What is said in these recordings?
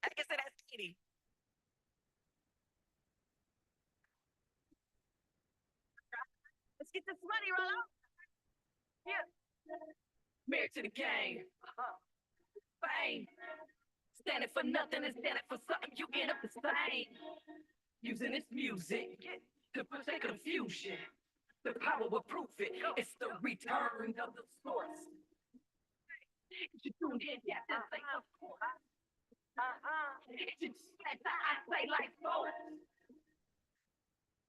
I can say that's kitty. Let's get this money roll out. Yeah. Married to the game. Fame. Standing for nothing and standing for something. You end up the same. Using this music to push that confusion. The power will prove it. It's the return of the source. You tuned in, yeah, this thing, of course. It's just like I say, like so.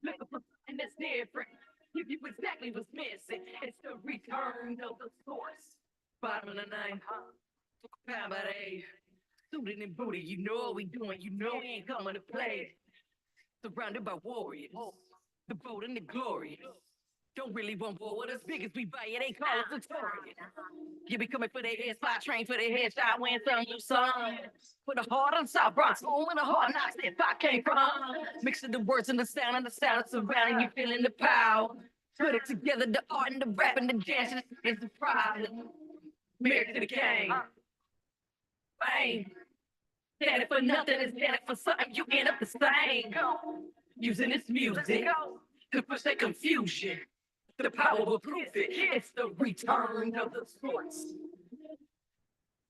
Looking for something that's different. Give you exactly what's missing. It's the return of the source. Bottom of the night, pound by day. Suited and booty, you know what we doing. You know we ain't coming to play. Surrounded by warriors, the bold and the glorious. Don't really want war with us. Big as we buy it, they call us notorious. You be coming for their head, fly train for their headshot, win some, you some. For the heart on South Bronx, home and the hard knocks that I came from. Mixing the words and the sound of surrounding you, feeling the power. Put it together, the art and the rap and the dancing is the pride. Married to the game. Fame. Standing for nothing is standing for something. You end up the same. Using this music to push that confusion. The power will prove it. It's the return of the source.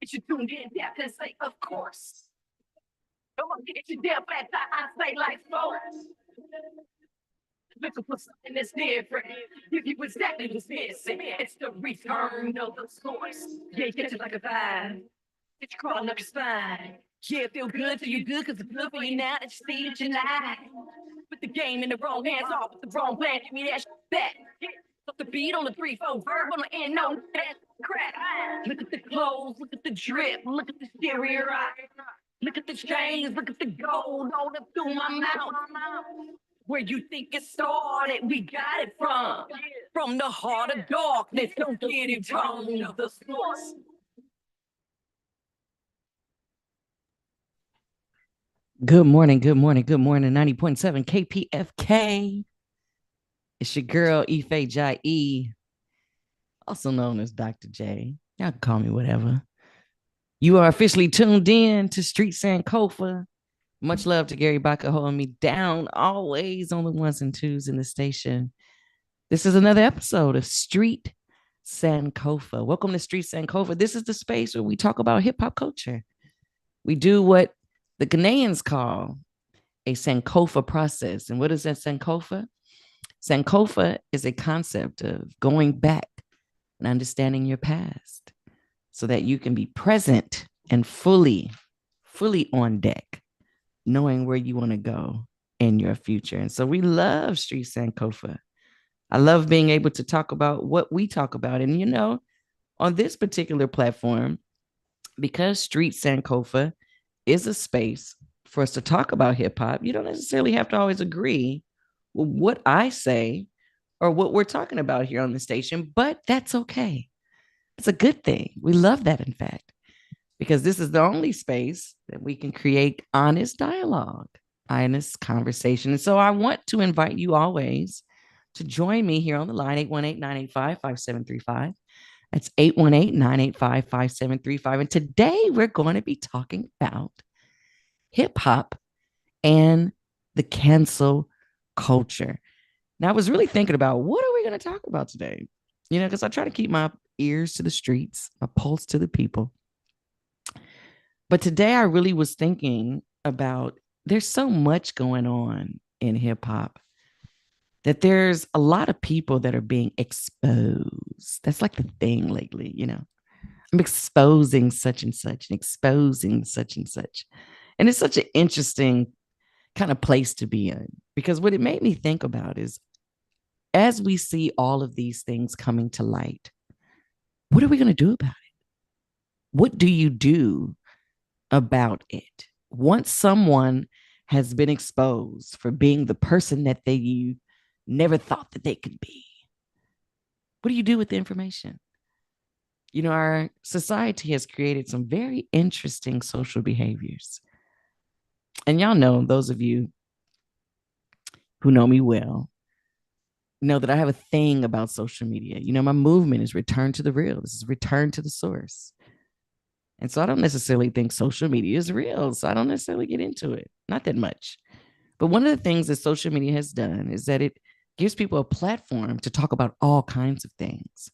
It's you tuned in, yeah, and say, of course. Come on, get your damn back. I say like sports. Looking for something that's different. Give you exactly what's missing. It's the return of the source. Yeah, you catch it like a vibe. It's crawling up your spine. Yeah, feel good till you good, cause it's good for you now that you see it you like. Put the game in the wrong hands off with the wrong plan. Give me that shit back. Put the beat on the 3-4 verb on the end, no, that crap. Look at the clothes, look at the drip, look at the stereo rock. Look at the chains, look at the gold all up through my mouth. Where you think it started, we got it from. From the heart of darkness, don't get it wrong of the source. Good morning, good morning, good morning. 90.7 KPFK. It's your girl, Ife Jai, also known as Dr. J. Y'all can call me whatever. You are officially tuned in to STReeT SANKoFA. Much love to Gary Baca holding me down, always on the ones and twos in the station. This is another episode of STReeT SANKoFA. Welcome to STReeT SANKoFA. This is the space where we talk about hip hop culture. We do what the Ghanaians call a SANKoFA process. And what is that SANKoFA? SANKoFA is a concept of going back and understanding your past so that you can be present and fully on deck, knowing where you want to go in your future. And so we love STReeT SANKoFA. I love being able to talk about what we talk about. And, you know, on this particular platform, because STReeT SANKoFA is a space for us to talk about hip hop, you don't necessarily have to always agree with what I say or what we're talking about here on the station, but that's okay. It's a good thing. We love that, in fact, because this is the only space that we can create honest dialogue, honest conversation. And so I want to invite you always to join me here on the line, 818-985-5735. That's 818-985-5735. And today we're going to be talking about hip hop and the cancel culture. Now, I was really thinking about what are we going to talk about today? You know, because I try to keep my ears to the streets, my pulse to the people. But today I really was thinking about there's so much going on in hip hop that there's a lot of people that are being exposed. That's like the thing lately, you know. I'm exposing such and such and exposing such and such. And it's such an interesting kind of place to be in, because what it made me think about is as we see all of these things coming to light, what are we going to do about it? What do you do about it? Once someone has been exposed for being the person that you never thought that they could be, what do you do with the information? You know, our society has created some very interesting social behaviors. And y'all know, those of you who know me well, know that I have a thing about social media. You know, my movement is return to the real. This is return to the source. And so I don't necessarily think social media is real. So I don't necessarily get into it, not that much. But one of the things that social media has done is that it gives people a platform to talk about all kinds of things.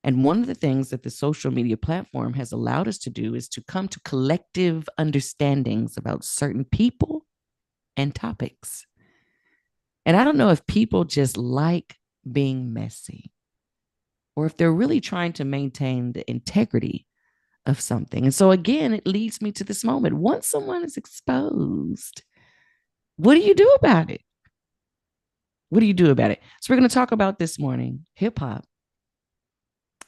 And one of the things that the social media platform has allowed us to do is to come to collective understandings about certain people and topics. And I don't know if people just like being messy or if they're really trying to maintain the integrity of something. And so, again, it leads me to this moment. Once someone is exposed, what do you do about it? What do you do about it? So, we're going to talk about this morning hip hop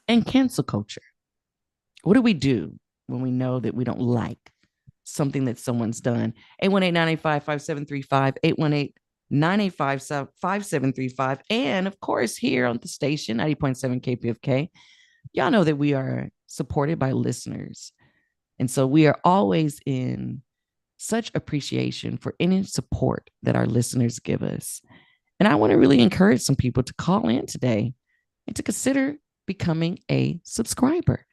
and cancel culture. What do we do when we know that we don't like something that someone's done? 818-985-5735, 818-985-5735. And of course, here on the station, 90.7 KPFK, y'all know that we are supported by listeners. And so we are always in such appreciation for any support that our listeners give us. And I want to really encourage some people to call in today and to consider becoming a subscriber.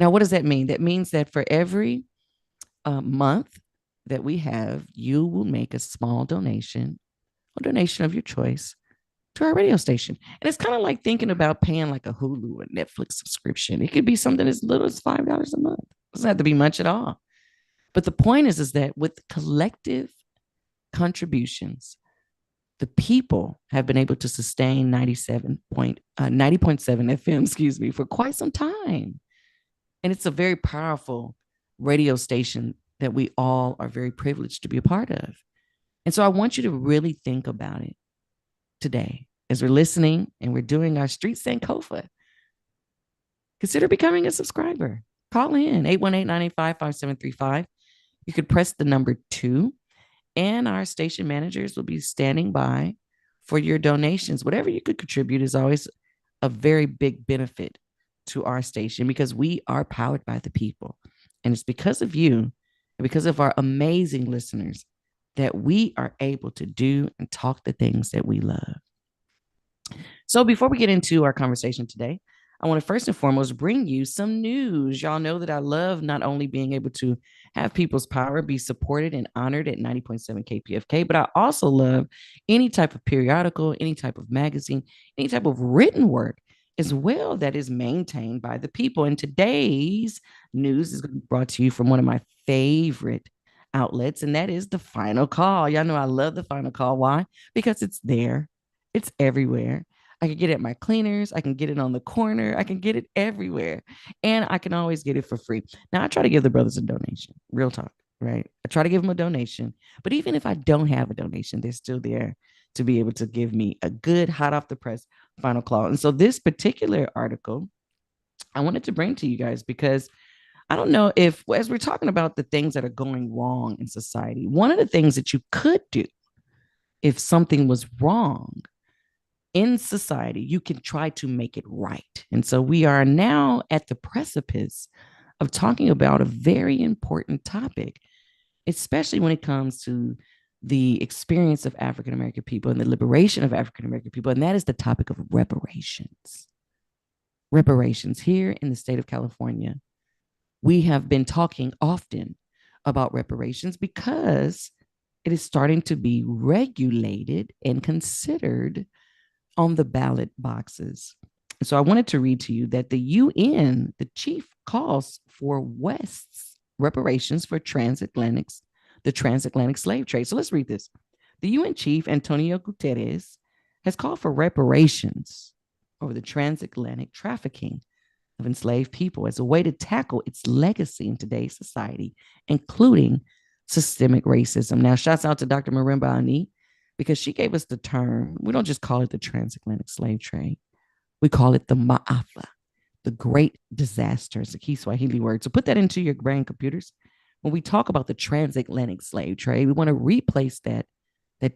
Now, what does that mean? That means that for every month that we have, you will make a small donation, a donation of your choice to our radio station. And it's kind of like thinking about paying like a Hulu or Netflix subscription. It could be something as little as $5 a month. It doesn't have to be much at all. But the point is that with collective contributions, the people have been able to sustain 90.7 FM, excuse me, for quite some time. And it's a very powerful radio station that we all are very privileged to be a part of. And so I want you to really think about it today as we're listening and we're doing our STReeT SANKoFA. Consider becoming a subscriber. Call in 818-985-5735. You could press the number 2, and our station managers will be standing by for your donations. Whatever you could contribute is always a very big benefit to our station because we are powered by the people. And it's because of you and because of our amazing listeners that we are able to do and talk the things that we love. So before we get into our conversation today, I want to first and foremost bring you some news. Y'all know that I love not only being able to have people's power be supported and honored at 90.7 KPFK, but I also love any type of periodical, any type of magazine, any type of written work as well that is maintained by the people. And today's news is going to be brought to you from one of my favorite outlets, and that is The Final Call. Y'all know I love The Final Call. Why? Because it's there. It's everywhere. I can get it at my cleaners. I can get it on the corner. I can get it everywhere. And I can always get it for free. Now, I try to give the brothers a donation. Real talk, right? I try to give them a donation. But even if I don't have a donation, they're still there to be able to give me a good, hot off the press final call. And so this particular article, I wanted to bring to you guys because I don't know if, as we're talking about the things that are going wrong in society, one of the things that you could do if something was wrong in society, you can try to make it right. And so we are now at the precipice of talking about a very important topic, especially when it comes to the experience of African American people and the liberation of African American people. And that is the topic of reparations. Reparations here in the state of California. We have been talking often about reparations because it is starting to be regulated and considered on the ballot boxes. So I wanted to read to you that the UN, the chief, calls for West's reparations for the transatlantic slave trade. So let's read this. The UN chief, Antonio Guterres, has called for reparations over the transatlantic trafficking of enslaved people as a way to tackle its legacy in today's society, including systemic racism. Now, shouts out to Dr. Marimba Ani, because she gave us the term. We don't just call it the transatlantic slave trade. We call it the Maafa, the great disaster. It's a key Swahili word. So put that into your brain computers. When we talk about the transatlantic slave trade, we want to replace that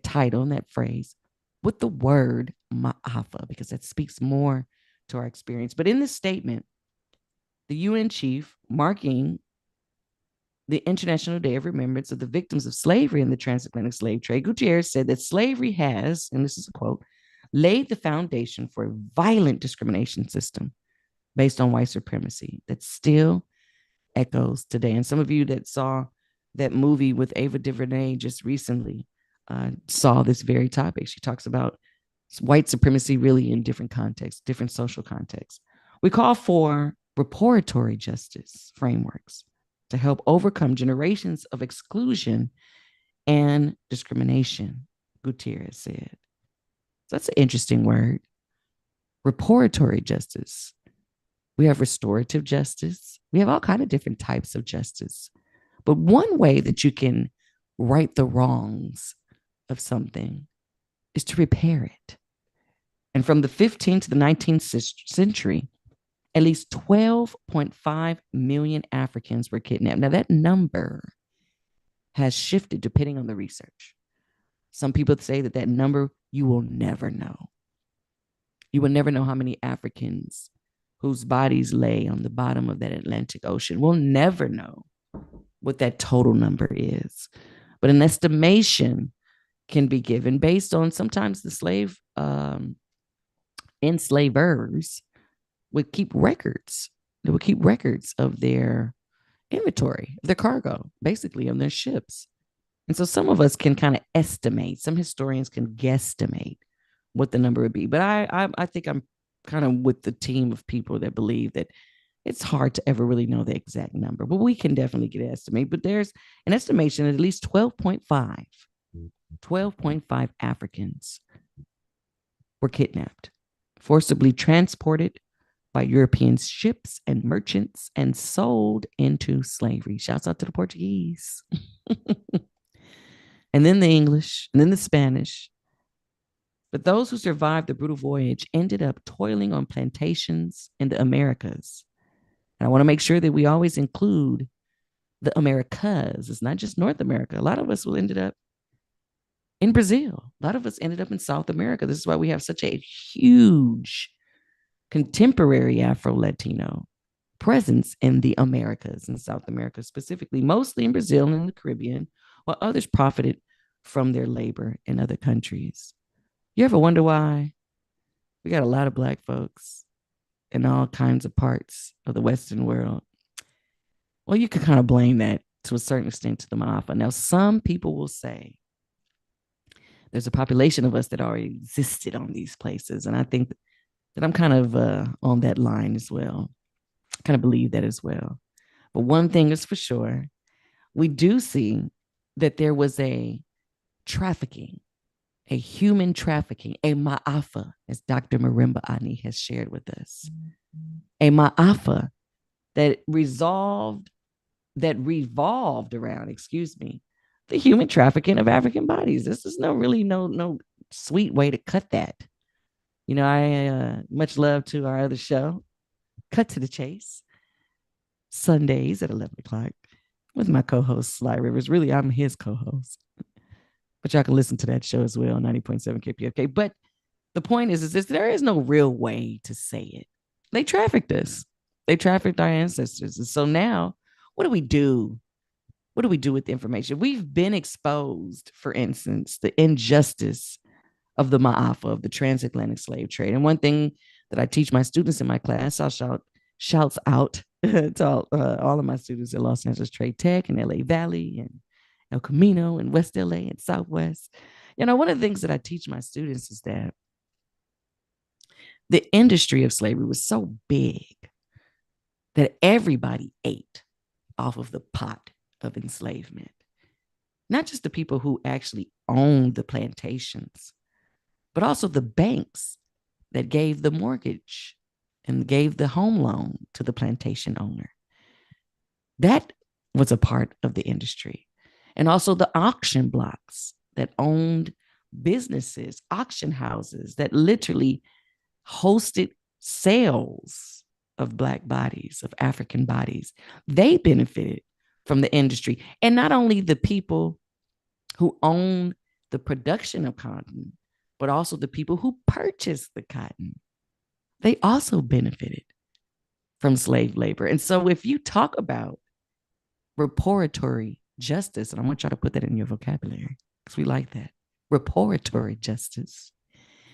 title and that phrase with the word Maafa, because that speaks more to our experience. But in this statement, the UN chief, marking the International Day of Remembrance of the Victims of Slavery in the Transatlantic Slave Trade, Gutierrez said that slavery has, and this is a quote, laid the foundation for a violent discrimination system based on white supremacy that still echoes today. And some of you that saw that movie with Ava DuVernay just recently saw this very topic. She talks about white supremacy really in different contexts, different social contexts. We call for reparatory justice frameworks to help overcome generations of exclusion and discrimination, Gutierrez said. So that's an interesting word. Reparatory justice. We have restorative justice. We have all kinds of different types of justice. But one way that you can right the wrongs of something is to repair it. And from the 15th to the 19th century, at least 12.5 million Africans were kidnapped. Now, that number has shifted depending on the research. Some people say that number you will never know. You will never know how many Africans whose bodies lay on the bottom of that Atlantic Ocean. We'll never know what that total number is. But an estimation can be given based on sometimes the slave enslavers would keep records. They would keep records of their inventory, their cargo, basically on their ships. And so some of us can kind of estimate, some historians can guesstimate what the number would be. But I think I'm kind of with the team of people that believe that it's hard to ever really know the exact number, but we can definitely get an estimate. But there's an estimation that at least 12.5 Africans were kidnapped, forcibly transported by European ships and merchants and sold into slavery. Shouts out to the Portuguese. And then the English, and then the Spanish. But those who survived the brutal voyage ended up toiling on plantations in the Americas. And I want to make sure that we always include the Americas. It's not just North America. A lot of us will ended up in Brazil. A lot of us ended up in South America. This is why we have such a huge contemporary Afro-Latino presence in the Americas and South America specifically, mostly in Brazil and in the Caribbean, while others profited from their labor in other countries. You ever wonder why we got a lot of Black folks in all kinds of parts of the Western world? Well, you could kind of blame that to a certain extent to the Ma'afa. Now, some people will say there's a population of us that already existed on these places. And I think that I'm kind of on that line as well. I kind of believe that as well. But one thing is for sure, we do see that there was a trafficking, a human trafficking, a ma'afa, as Dr. Marimba Ani has shared with us. A ma'afa that revolved around, the human trafficking of African bodies. This is no sweet way to cut that. You know, I much love to our other show, Cut to the Chase, Sundays at 11 o'clock with my co-host, Sly Rivers. Really, I'm his co-host. But y'all can listen to that show as well, 90.7 KPFK. But the point is this, there is no real way to say it. They trafficked us. They trafficked our ancestors. And so now, what do we do? What do we do with the information? We've been exposed, for instance, the injustice of the Ma'afa, of the transatlantic slave trade. And one thing that I teach my students in my class, shouts out to all of my students at Los Angeles Trade Tech and LA Valley and El Camino and West LA and Southwest. You know, one of the things that I teach my students is that the industry of slavery was so big that everybody ate off of the pot of enslavement. Not just the people who actually owned the plantations, but also the banks that gave the mortgage and gave the home loan to the plantation owner. That was a part of the industry. And also the auction blocks that owned businesses, auction houses that literally hosted sales of Black bodies, of African bodies. They benefited from the industry. And not only the people who own the production of cotton, but also the people who purchased the cotton. They also benefited from slave labor. And so if you talk about reparatory justice, and I want y'all to put that in your vocabulary because we like that, reparatory justice.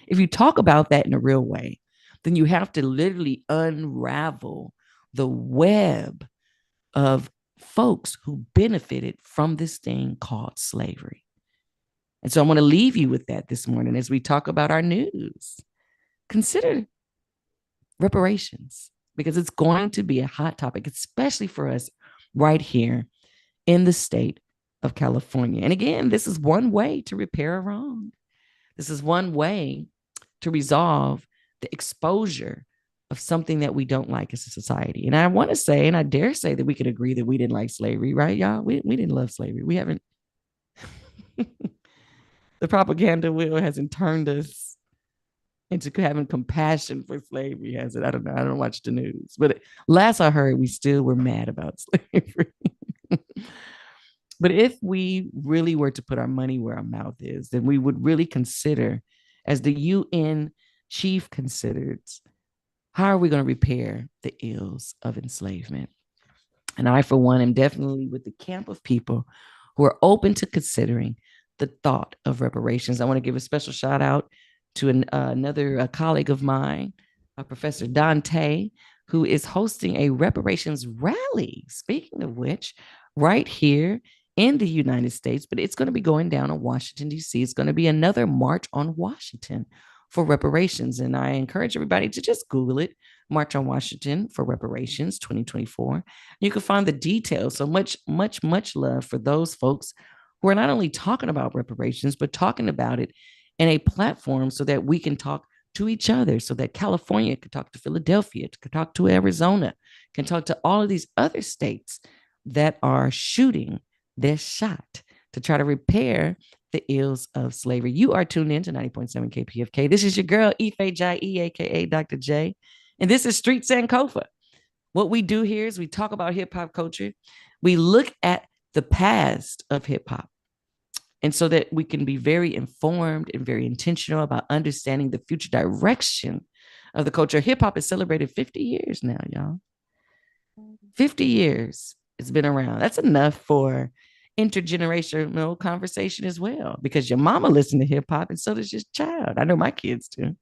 If you talk about that in a real way, then you have to literally unravel the web of folks who benefited from this thing called slavery. And so I want to leave you with that this morning as we talk about our news. Consider reparations because it's going to be a hot topic, especially for us right here in the state of California. And again, this is one way to repair a wrong. This is one way to resolve the exposure of something that we don't like as a society. And I want to say, and I dare say that we could agree that we didn't like slavery, right, y'all? We didn't love slavery. We haven't. The propaganda wheel hasn't turned us into having compassion for slavery, has it? I don't know. I don't watch the news. But last I heard, we still were mad about slavery. But if we really were to put our money where our mouth is, then we would really consider, as the UN chief considered, how are we going to repair the ills of enslavement? And I, for one, am definitely with the camp of people who are open to considering the thought of reparations. I want to give a special shout out to another colleague of mine, Professor Dante, who is hosting a reparations rally, speaking of which, right here in the United States, but it's going to be going down in Washington, D.C. It's going to be another March on Washington for reparations. And I encourage everybody to just Google it, March on Washington for Reparations 2024. You can find the details. So much, much, much love for those folks who are not only talking about reparations, but talking about it in a platform so that we can talk to each other, so that California can talk to Philadelphia, can talk to Arizona, can talk to all of these other states that are shooting their shot to try to repair the ills of slavery. You are tuned in to 90.7 KPFK. This is your girl, Ife Jai, aka Dr. J. And this is STReeT SANKoFA. What we do here is we talk about hip hop culture. We look at the past of hip hop. And so that we can be very informed and very intentional about understanding the future direction of the culture. Hip hop has celebrated 50 years now, y'all. 50 years it's been around. That's enough for intergenerational conversation as well, because your mama listened to hip hop and so does your child. I know my kids do.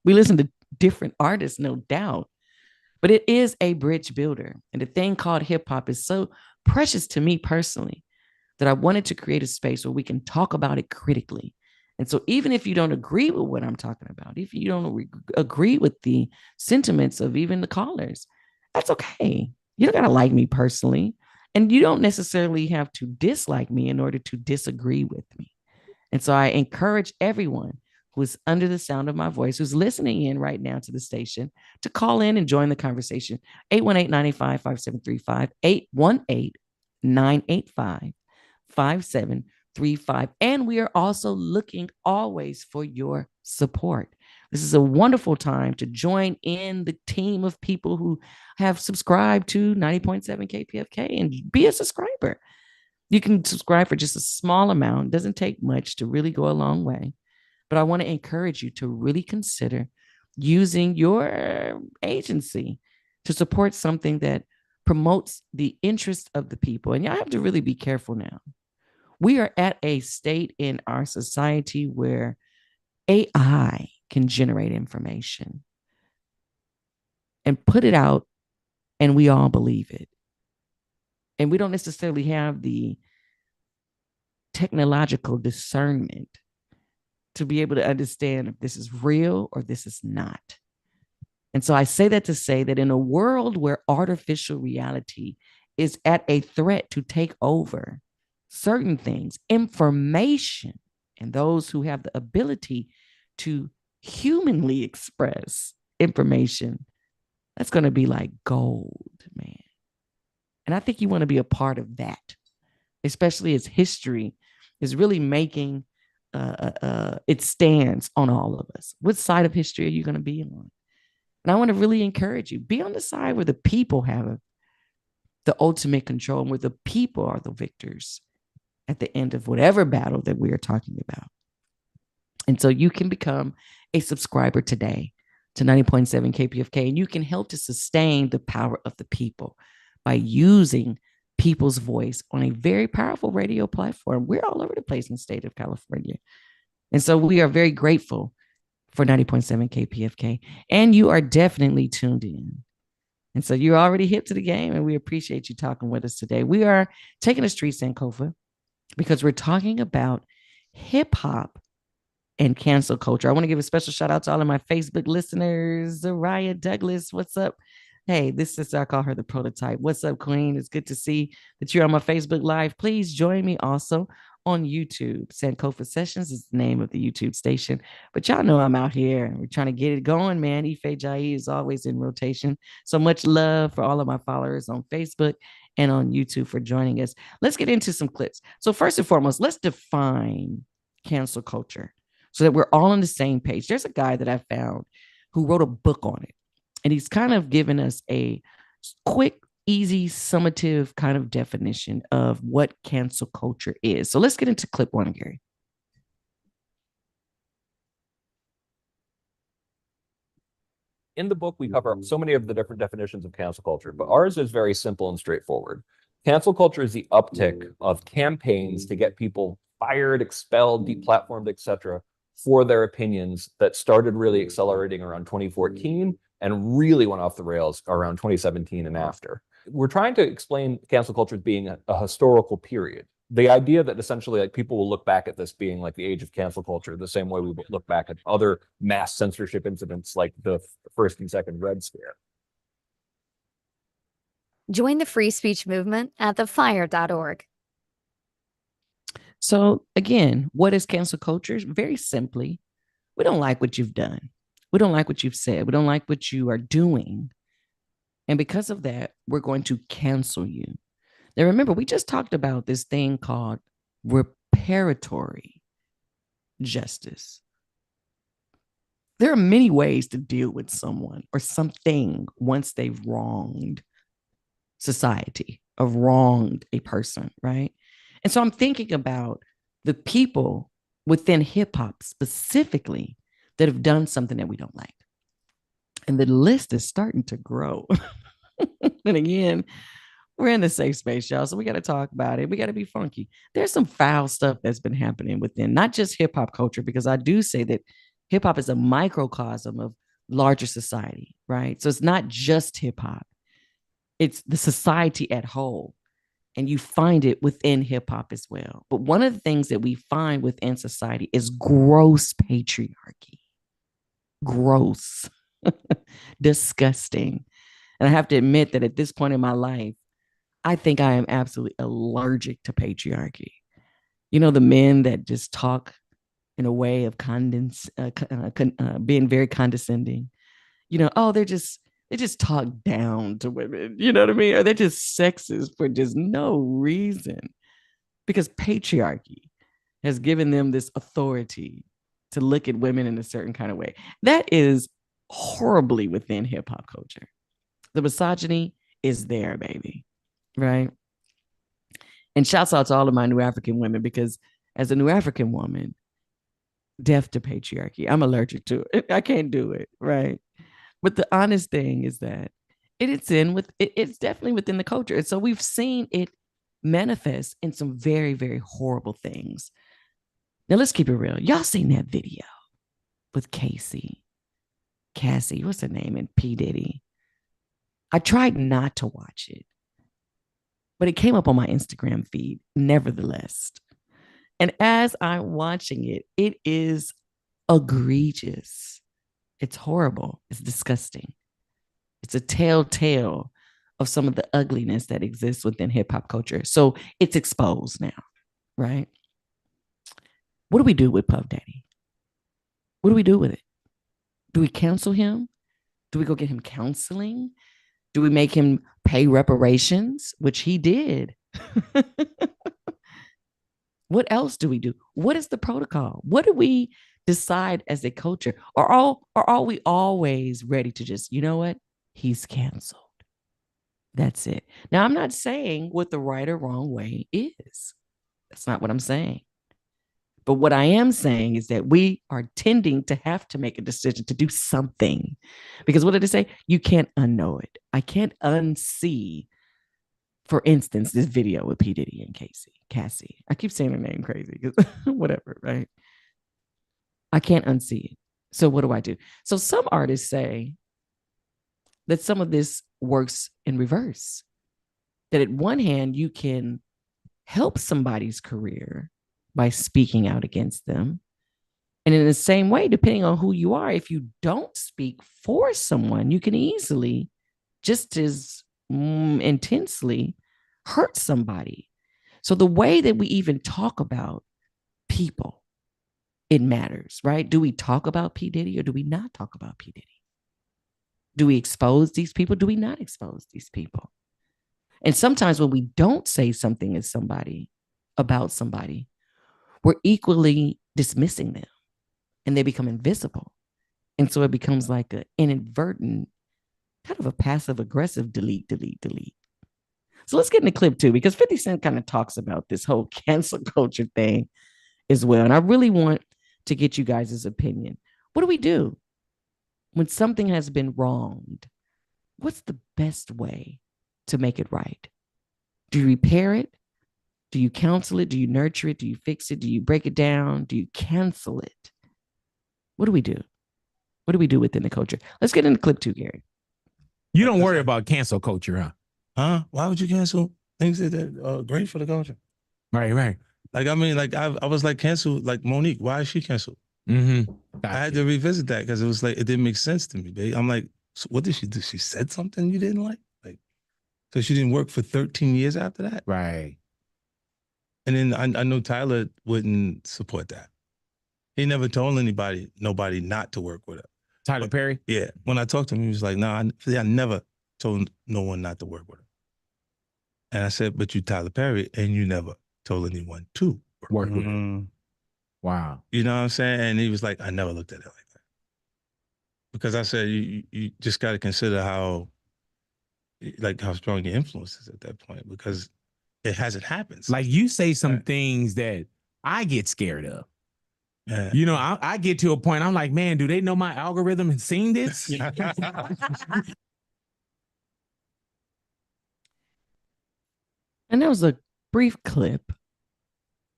We listen to different artists, no doubt, but it is a bridge builder. And the thing called hip hop is so precious to me personally that I wanted to create a space where we can talk about it critically. And so even if you don't agree with what I'm talking about, if you don't agree with the sentiments of even the callers, that's okay. You don't got to like me personally. And you don't necessarily have to dislike me in order to disagree with me. And so I encourage everyone who is under the sound of my voice, who's listening in right now to the station, to call in and join the conversation. 818-985-5735, 818-985-5735. And we are also looking always for your support. This is a wonderful time to join in the team of people who have subscribed to 90.7 KPFK and be a subscriber. You can subscribe for just a small amount. It doesn't take much to really go a long way. But I want to encourage you to really consider using your agency to support something that promotes the interest of the people. And y'all have to really be careful now. We are at a state in our society where AI can generate information and put it out, and we all believe it. And we don't necessarily have the technological discernment to be able to understand if this is real or this is not. And so I say that to say that in a world where artificial reality is at a threat to take over certain things, information, and those who have the ability to humanly express information, that's going to be like gold, man. And I think you want to be a part of that, especially as history is really making it stands on all of us. What side of history are you going to be on? And I want to really encourage you, be on the side where the people have the ultimate control and where the people are the victors at the end of whatever battle that we are talking about. And so you can become a subscriber today to 90.7 KPFK, and you can help to sustain the power of the people by using people's voice on a very powerful radio platform. We're all over the place in the state of California. And so we are very grateful for 90.7 KPFK. And you are definitely tuned in And so you're already hip to the game, and we appreciate you talking with us today. We are taking a street SANKoFA because we're talking about hip hop and cancel culture. I want to give a special shout out to all of my Facebook listeners. Zariah Douglas, what's up? Hey, this is, I call her the prototype. What's up, Queen? It's good to see that you're on my Facebook Live. Please join me also on YouTube. SANKoFA Sessions is the name of the YouTube station. But y'all know I'm out here and we're trying to get it going, man. Ife Jai is always in rotation. So much love for all of my followers on Facebook and on YouTube for joining us. Let's get into some clips. So, first and foremost, let's define cancel culture so that we're all on the same page. There's a guy that I found who wrote a book on it, and he's kind of given us a quick, easy, summative kind of definition of what cancel culture is. So let's get into clip one, Gary. In the book, we cover so many of the different definitions of cancel culture, but ours is very simple and straightforward. Cancel culture is the uptick of campaigns to get people fired, expelled, deplatformed, etc., for their opinions that started really accelerating around 2014 and really went off the rails around 2017 and after. We're trying to explain cancel culture as being a historical period. The idea that essentially like people will look back at this being like the age of cancel culture, the same way we look back at other mass censorship incidents like the first and second Red Scare. Join the free speech movement at thefire.org. So again, what is cancel culture? Very simply, we don't like what you've done. We don't like what you've said. We don't like what you are doing. And because of that, we're going to cancel you. Now, remember, we just talked about this thing called reparatory justice. There are many ways to deal with someone or something once they've wronged society or wronged a person, right? And so I'm thinking about the people within hip hop specifically that have done something that we don't like. And the list is starting to grow. And again, we're in the safe space, y'all. So we got to talk about it. We got to be funky. There's some foul stuff that's been happening within not just hip hop culture, because I do say that hip hop is a microcosm of larger society, right? So it's not just hip hop, it's the society at whole. And you find it within hip hop as well. But one of the things that we find within society is gross patriarchy. Gross, disgusting. And I have to admit that at this point in my life, I think I am absolutely allergic to patriarchy. You know, the men that just talk in a way of being very condescending. You know, oh, they just talk down to women. You know what I mean? Or they're just sexist for just no reason. Because patriarchy has given them this authority to look at women in a certain kind of way. That is horribly within hip hop culture. The misogyny is there, baby. Right. And shouts out to all of my New African women, because as a New African woman, deaf to patriarchy, I'm allergic to it. I can't do it. Right. But the honest thing is that it's definitely within the culture. And so we've seen it manifest in some very, very horrible things. Now, let's keep it real. Y'all seen that video with Cassie, what's her name, and P. Diddy? I tried not to watch it, but it came up on my Instagram feed nevertheless. And as I'm watching it, it is egregious. It's horrible. It's disgusting. It's a telltale of some of the ugliness that exists within hip hop culture. So it's exposed now, right? What do we do with Puff Daddy? What do we do with it? Do we cancel him? Do we go get him counseling? Do we make him pay reparations, which he did? What else do we do? What is the protocol? What do we decide as a culture? Or are we always ready to just, you know what? He's canceled. That's it. Now, I'm not saying what the right or wrong way is. That's not what I'm saying. But what I am saying is that we are tending to have to make a decision to do something. Because what did it say? You can't unknow it. I can't unsee, for instance, this video with P. Diddy and Cassie. I keep saying her name crazy because whatever, right? I can't unsee it. So what do I do? So some artists say that some of this works in reverse. That at one hand, you can help somebody's career by speaking out against them. And in the same way, depending on who you are, if you don't speak for someone, you can easily, just as intensely, hurt somebody. So the way that we even talk about people, it matters, right? Do we talk about P. Diddy or do we not talk about P. Diddy? Do we expose these people? Do we not expose these people? And sometimes when we don't say something as somebody about somebody, we're equally dismissing them and they become invisible. And so it becomes like an inadvertent, kind of a passive aggressive delete, delete, delete. So let's get into clip 2 because 50 Cent kind of talks about this whole cancel culture thing as well. And I really want to get you guys' opinion. What do we do when something has been wronged? What's the best way to make it right? Do you repair it? Do you counsel it? Do you nurture it? Do you fix it? Do you break it down? Do you cancel it? What do we do? What do we do within the culture? Let's get into clip 2, Gary. You don't worry about cancel culture, huh? Huh? Why would you cancel things that are great for the culture? Right, right. Like, I mean, like I was like canceled, like Monique. Why is she canceled? Mm-hmm. I had to revisit that because it was like, it didn't make sense to me, babe. I'm like, so what did she do? She said something you didn't like? Like, so she didn't work for 13 years after that? Right. And then I know Tyler wouldn't support that. He never told nobody not to work with her. Tyler Perry? Yeah. When I talked to him, he was like, no, I never told no one not to work with her. And I said, but you Tyler Perry, and you never told anyone to Work with her. Wow. You know what I'm saying? And he was like, I never looked at it like that. Because I said, you just got to consider how strong your influence is at that point, because it hasn't happened. Like, you say some things that I get scared of. Yeah. You know, I get to a point, I'm like, man, do they know my algorithm has seen this? And that was a brief clip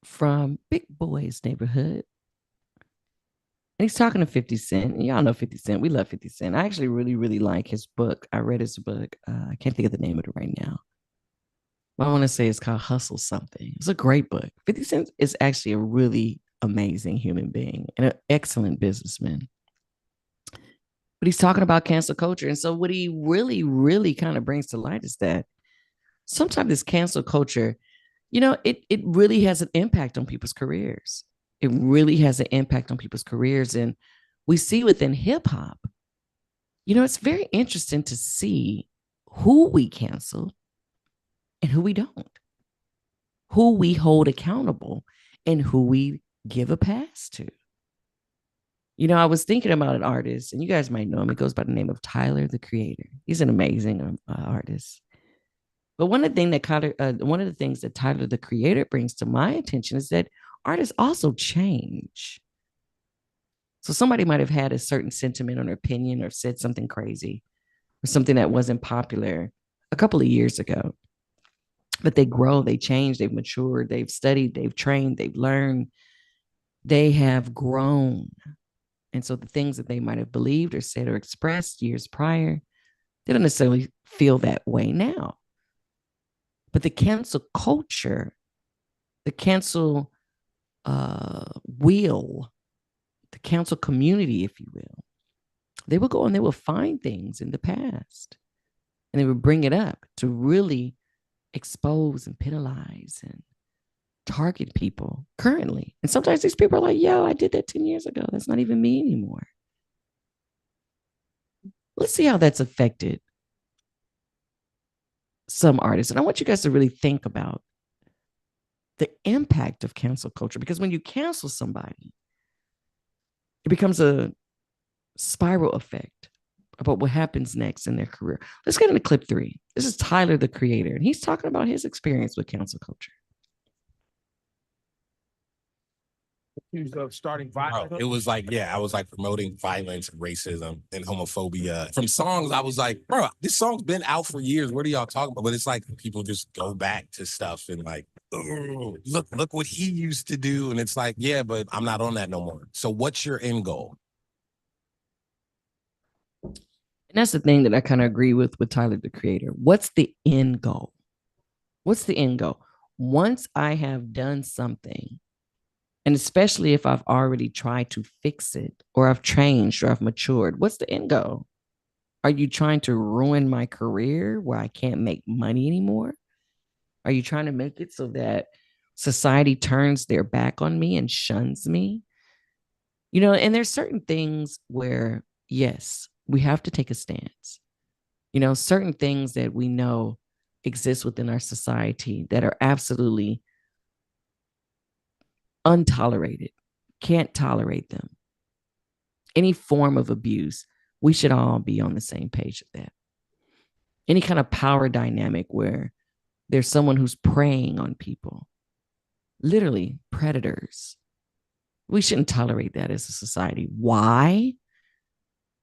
from Big Boy's Neighborhood. And he's talking to 50 Cent. And y'all know 50 Cent. We love 50 Cent. I actually really, really like his book. I read his book. I can't think of the name of it right now. But I want to say it's called Hustle Something. It's a great book. 50 Cent is actually a really amazing human being and an excellent businessman. But he's talking about cancel culture. And so what he really, really kind of brings to light is that sometimes this cancel culture, you know, it really has an impact on people's careers. It really has an impact on people's careers. And we see within hip hop, you know, it's very interesting to see who we cancel and who we don't, who we hold accountable and who we give a pass to. You know, I was thinking about an artist, and you guys might know him. He goes by the name of Tyler, the Creator. He's an amazing artist. But one of the things that Tyler, the Creator, brings to my attention is that artists also change. So somebody might have had a certain sentiment or opinion or said something crazy or something that wasn't popular a couple of years ago. But they grow, they change, they've matured, they've studied, they've trained, they've learned, they have grown. And so the things that they might have believed or said or expressed years prior, they don't necessarily feel that way now. But the cancel culture, the cancel wheel, the cancel community, if you will, they will go and they will find things in the past and they will bring it up to really expose and penalize and target people currently. And sometimes these people are like, yo, I did that 10 years ago. That's not even me anymore. Let's see how that's affected some artists. And I want you guys to really think about the impact of cancel culture, because when you cancel somebody, it becomes a spiral effect about what happens next in their career. Let's get into clip 3. This is Tyler, the Creator, and he's talking about his experience with cancel culture. Of starting violence. Bro, it was like, yeah, I was like promoting violence, racism, and homophobia. From songs, I was like, bro, this song's been out for years. What are y'all talking about? But it's like people just go back to stuff and like, oh, look what he used to do. And it's like, yeah, but I'm not on that no more. So what's your end goal? And that's the thing that I kind of agree with Tyler, the creator. What's the end goal? What's the end goal? Once I have done something, and especially if I've already tried to fix it, or I've changed, or I've matured, what's the end goal? Are you trying to ruin my career where I can't make money anymore? Are you trying to make it so that society turns their back on me and shuns me? And there's certain things where, yes, we have to take a stance. Certain things that we know exist within our society that are absolutely untolerated, can't tolerate them. Any form of abuse, we should all be on the same page of that. Any kind of power dynamic where there's someone who's preying on people, literally predators. We shouldn't tolerate that as a society. Why?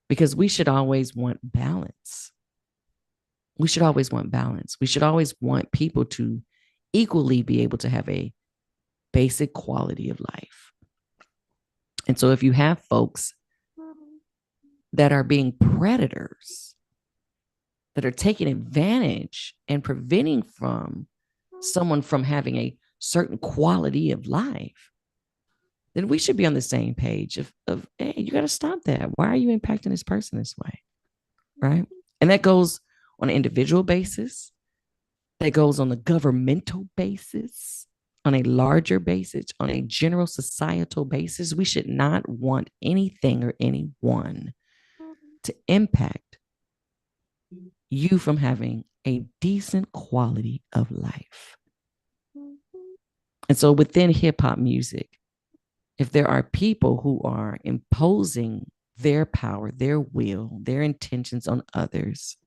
Because we should always want balance. We should always want balance. We should always want people to equally be able to have a basic quality of life. And so if you have folks that are being predators, that are taking advantage and preventing from someone from having a certain quality of life, then we should be on the same page of hey, you got to stop that. Why are you impacting this person this way? Right? And that goes on an individual basis. That goes on the governmental basis, on a larger basis, on a general societal basis. We should not want anything or anyone to impact you from having a decent quality of life. And so within hip hop music, if there are people who are imposing their power, their will, their intentions on others,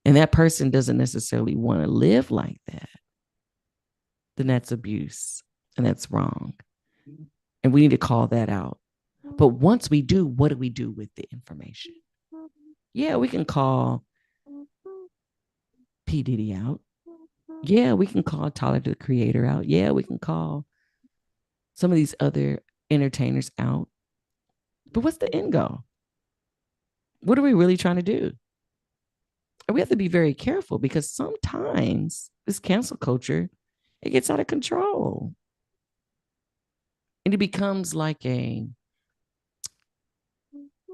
and that person doesn't necessarily want to live like that, then that's abuse and that's wrong. And we need to call that out. But once we do, what do we do with the information? Yeah, we can call P. Diddy out. Yeah, we can call Tyler, the creator, out. Yeah, we can call some of these other entertainers out. But what's the end goal? What are we really trying to do? And we have to be very careful because sometimes this cancel culture, it gets out of control. And it becomes like a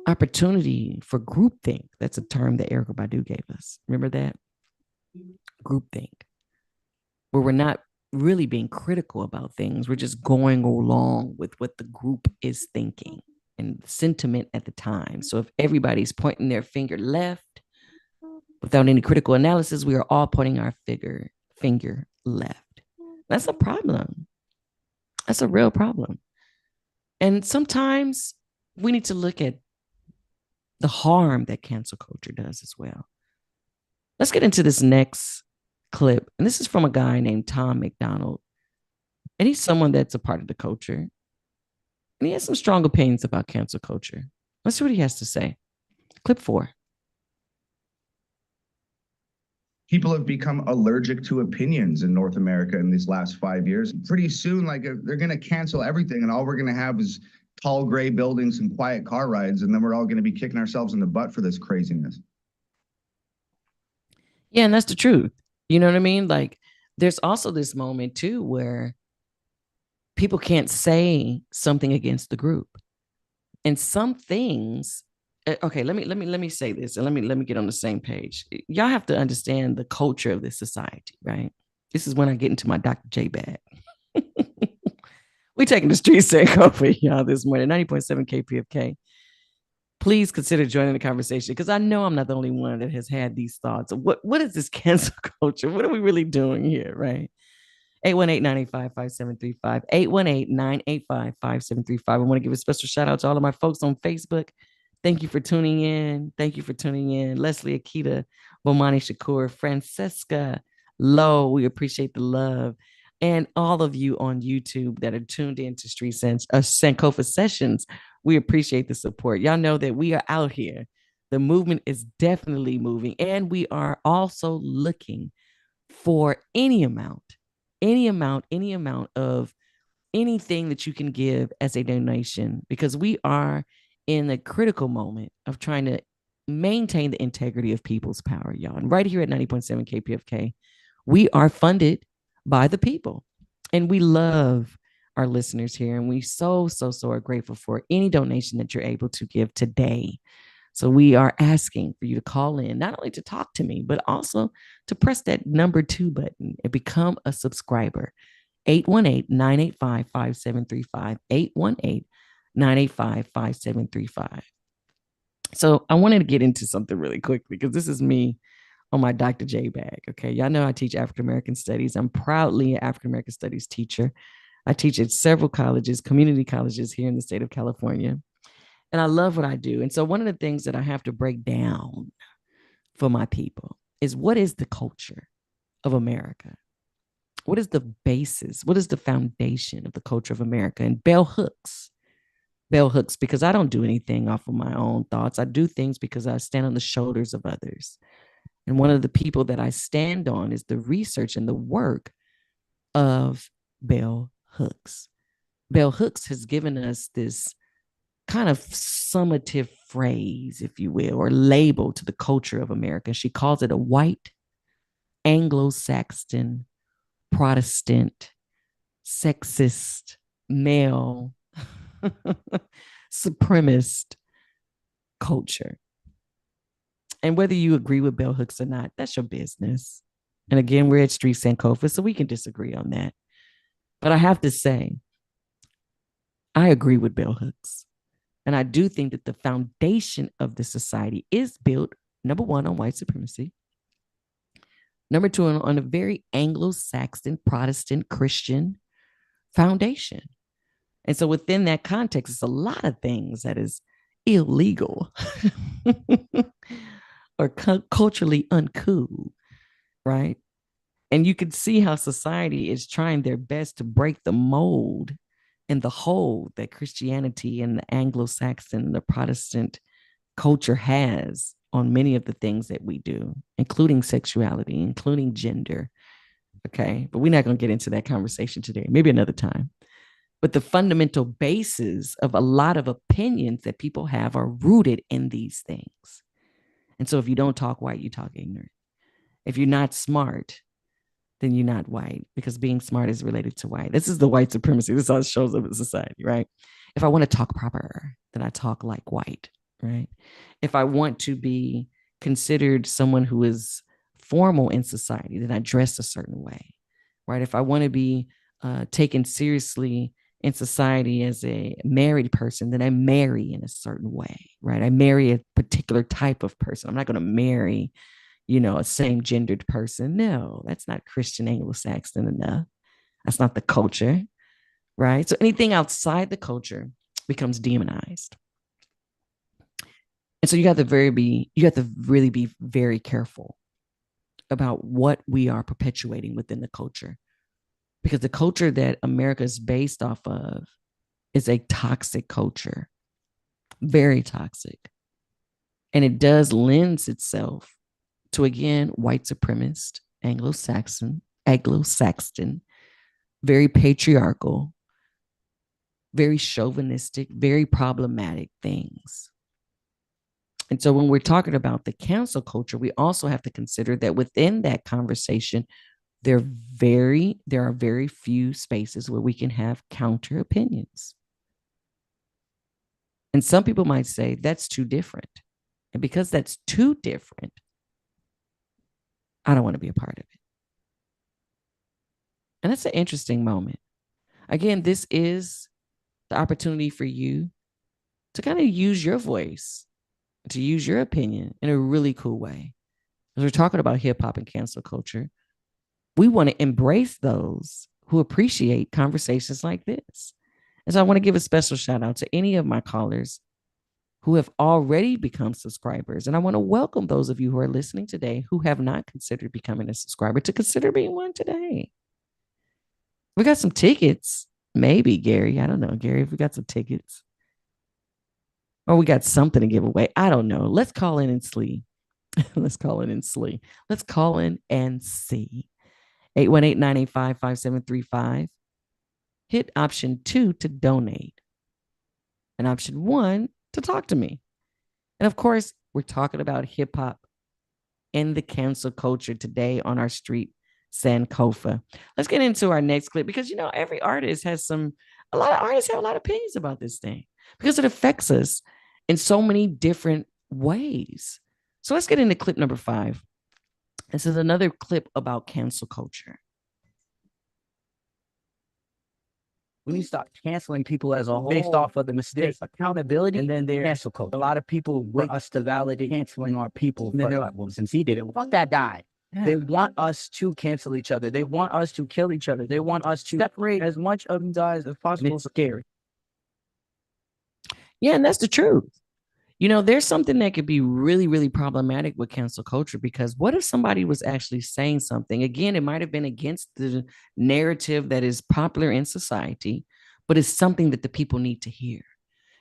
opportunity for groupthink. That's a term that Erykah Badu gave us. Remember that? Groupthink. Where we're not really being critical about things. We're just going along with what the group is thinking and sentiment at the time. So if everybody's pointing their finger left without any critical analysis, we are all pointing our finger left. That's a problem. That's a real problem. And sometimes we need to look at the harm that cancel culture does as well. Let's get into this next clip. And this is from a guy named Tom McDonald. And he's someone that's a part of the culture. And he has some strong opinions about cancel culture. Let's see what he has to say. Clip 4. People have become allergic to opinions in North America in these last 5 years. Pretty soon, they're going to cancel everything, and all we're going to have is tall gray buildings and quiet car rides, and then we're all going to be kicking ourselves in the butt for this craziness. Yeah, and that's the truth. You know what I mean? Like, there's also this moment too where people can't say something against the group, and some things. Okay, let me say this, and let me get on the same page. Y'all have to understand the culture of this society, right? This is when I get into my Dr. J bag. We taking the STReeT SANKoFA, y'all, this morning, 90.7 KPFK. Please consider joining the conversation because I know I'm not the only one that has had these thoughts. What is this cancel culture? What are we really doing here, right? 818-985-5735, 818-985-5735. I want to give a special shout out to all of my folks on Facebook. Thank you for tuning in. Thank you for tuning in. Leslie, Akita, Bomani Shakur, Francesca, Lowe. We appreciate the love. And all of you on YouTube that are tuned in to SANKoFA Sessions. We appreciate the support. Y'all know that we are out here. The movement is definitely moving. And we are also looking for any amount of anything that you can give as a donation, because we are in a critical moment of trying to maintain the integrity of people's power, y'all. And right here at 90.7 KPFK, we are funded by the people. And we love our listeners here. And we so are grateful for any donation that you're able to give today. So we are asking for you to call in, not only to talk to me, but also to press that number 2 button and become a subscriber. 818-985-5735, 818-985-5735. So I wanted to get into something really quickly because this is me on my Dr. J bag. Okay. Y'all know I teach African-American studies. I'm proudly an African-American studies teacher. I teach at several colleges, community colleges here in the state of California. And I love what I do. And so one of the things that I have to break down for my people is, what is the culture of America? What is the basis? What is the foundation of the culture of America? And bell hooks, because I don't do anything off of my own thoughts. I do things because I stand on the shoulders of others. And one of the people that I stand on is the research and the work of bell hooks. Bell hooks has given us this kind of summative phrase, if you will, or label to the culture of America. She calls it a white, Anglo-Saxon, Protestant, sexist, male, supremacist culture. And whether you agree with bell hooks or not, that's your business. And again, we're at STReeT SANKoFA, so we can disagree on that. But I have to say, I agree with bell hooks. And I do think that the foundation of the society is built, number 1, on white supremacy. Number 2, on a very Anglo-Saxon, Protestant, Christian foundation. And so within that context, it's a lot of things that is illegal or culturally uncool, right? And you can see how society is trying their best to break the mold and the hold that Christianity and the Anglo-Saxon, the Protestant culture has on many of the things that we do, including sexuality, including gender. Okay. But we're not going to get into that conversation today, maybe another time. But the fundamental basis of a lot of opinions that people have are rooted in these things. And so if you don't talk white, you talk ignorant. If you're not smart, then you're not white, because being smart is related to white. This is the white supremacy. This is how it shows up in society, right? If I want to talk proper, then I talk like white, right? If I want to be considered someone who is formal in society, then I dress a certain way, right? If I want to be taken seriously in society as a married person, then I marry in a certain way, right? I marry a particular type of person. I'm not going to marry, a same gendered person. No, that's not Christian Anglo-Saxon enough. That's not the culture, right? So anything outside the culture becomes demonized. And so you have to really be very careful about what we are perpetuating within the culture, because the culture that America is based off of is a toxic culture, very toxic. And it does lend itself to, again, white supremacist, Anglo-Saxon, very patriarchal, very chauvinistic, very problematic things. And so when we're talking about the cancel culture, we also have to consider that within that conversation, there are very few spaces where we can have counter opinions. And some people might say that's too different. And because that's too different, I don't want to be a part of it. And that's an interesting moment. Again, this is the opportunity for you to kind of use your voice, to use your opinion in a really cool way. As we're talking about hip hop and cancel culture, we want to embrace those who appreciate conversations like this. And so I want to give a special shout out to any of my callers who have already become subscribers. And I want to welcome those of you who are listening today who have not considered becoming a subscriber to consider being one today. We got some tickets. Maybe, Gary. I don't know, Gary, if we got some tickets. Or we got something to give away. I don't know. Let's call in and see. Let's call in and see. 818-985-5735. Hit option 2 to donate. And option 1 to talk to me. And of course, We're talking about hip hop and the cancel culture today on our street, SANKoFA. Let's get into our next clip because, you know, every artist has a lot of artists have a lot of opinions about this thing because it affects us in so many different ways. So let's get into clip number 5. This is another clip about cancel culture. We need to stop canceling people as a whole based off of the mistakes, accountability, and then their cancel culture. A lot of people want us to validate canceling our people. And then they're like, well, since he did it, fuck that guy. Yeah. They want us to cancel each other. They want us to kill each other. They want us to separate as much of you guys as possible. It's scary. Yeah, and that's the truth. You know, there's something that could be really, really problematic with cancel culture because what if somebody was actually saying something? Again, it might have been against the narrative that is popular in society, but it's something that the people need to hear.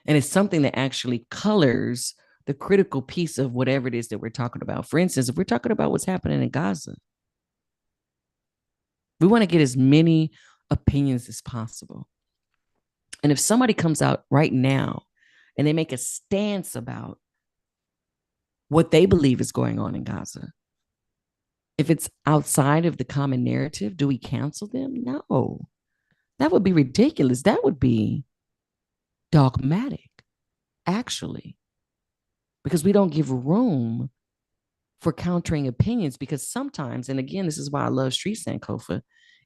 And it's something that actually colors the critical piece of whatever it is that we're talking about. For instance, if we're talking about what's happening in Gaza, we want to get as many opinions as possible. And if somebody comes out right now and they make a stance about what they believe is going on in Gaza, if it's outside of the common narrative, do we cancel them? No. That would be ridiculous. That would be dogmatic, actually, because we don't give room for countering opinions because sometimes, and again, this is why I love STReeT SANKoFA,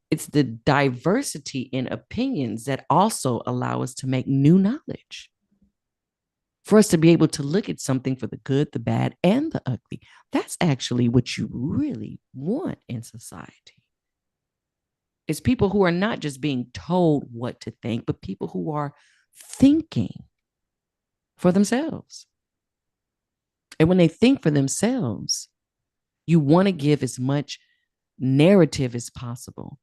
it's the diversity in opinions that also allow us to make new knowledge. For us to be able to look at something for the good, the bad, and the ugly. That's actually what you really want in society. It's people who are not just being told what to think, but people who are thinking for themselves. And when they think for themselves, you want to give as much narrative as possible.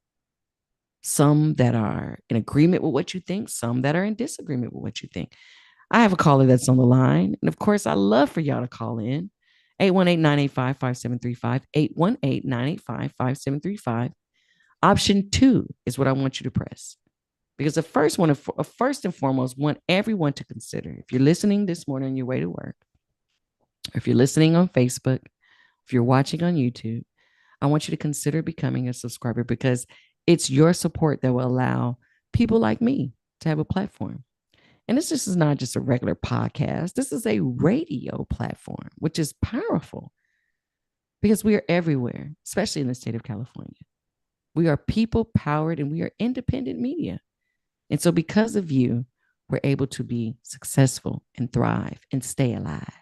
Some that are in agreement with what you think, some that are in disagreement with what you think. I have a caller that's on the line. And of course, I love for y'all to call in. 818-985-5735. 818-985-5735. Option 2 is what I want you to press. Because the first one, first and foremost, want everyone to consider. If you're listening this morning on your way to work, or if you're listening on Facebook, if you're watching on YouTube, I want you to consider becoming a subscriber because it's your support that will allow people like me to have a platform. And this is not just a regular podcast. This is a radio platform, which is powerful because we are everywhere, especially in the state of California. We are people powered and we are independent media. And so because of you, we're able to be successful and thrive and stay alive.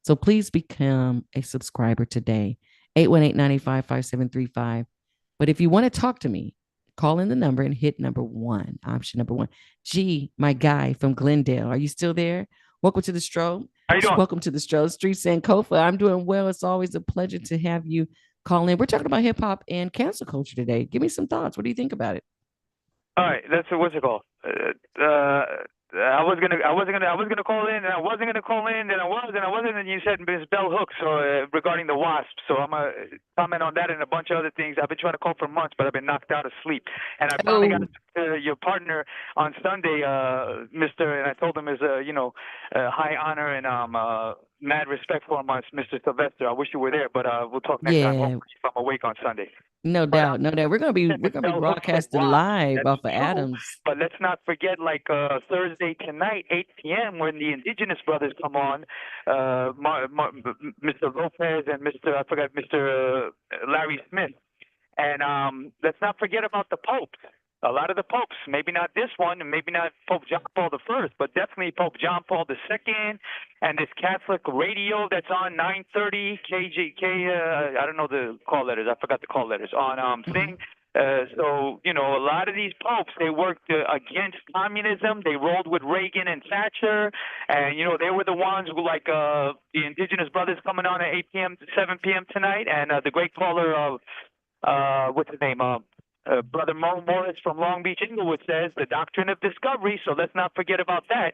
So please become a subscriber today. 818-985-5735. But if you want to talk to me, call in the number and hit number 1, option number 1. G, my guy from Glendale. Are you still there? Welcome to the Strobe. How you doing? Welcome to the Strobe. STReeT SANKoFA. I'm doing well. It's always a pleasure to have you call in. We're talking about hip hop and cancel culture today. Give me some thoughts. What do you think about it? All right, that's what's it called? I was gonna call in, and I wasn't gonna call in, and I wasn't, and you said Ms. Bell Hooks regarding the WASP. So I'm gonna comment on that and a bunch of other things. I've been trying to call for months, but I've been knocked out of sleep. And I finally got your partner on Sunday, Mr. And I told him is high honor and mad respect for him, Mr. Sylvester. I wish you were there, but we'll talk next time. Hopefully if I'm awake on Sunday. No doubt, no doubt. We're gonna be broadcasting live off of Adams. But let's not forget, Thursday tonight, 8 p.m., when the Indigenous brothers come on, Mr. Lopez and Mr. Larry Smith, and let's not forget about the popes. A lot of the popes, maybe not this one, and maybe not Pope John Paul I, but definitely Pope John Paul II, and this Catholic radio that's on 930 KGK. I don't know the call letters. I forgot the call letters on thing. So a lot of these popes, they worked against communism. They rolled with Reagan and Thatcher, and they were the ones who, the Indigenous brothers coming on at 8 p.m. to 7 p.m. tonight, and the great caller of what's his name? Brother Mo Morris from Long Beach, Inglewood says the doctrine of discovery. So let's not forget about that.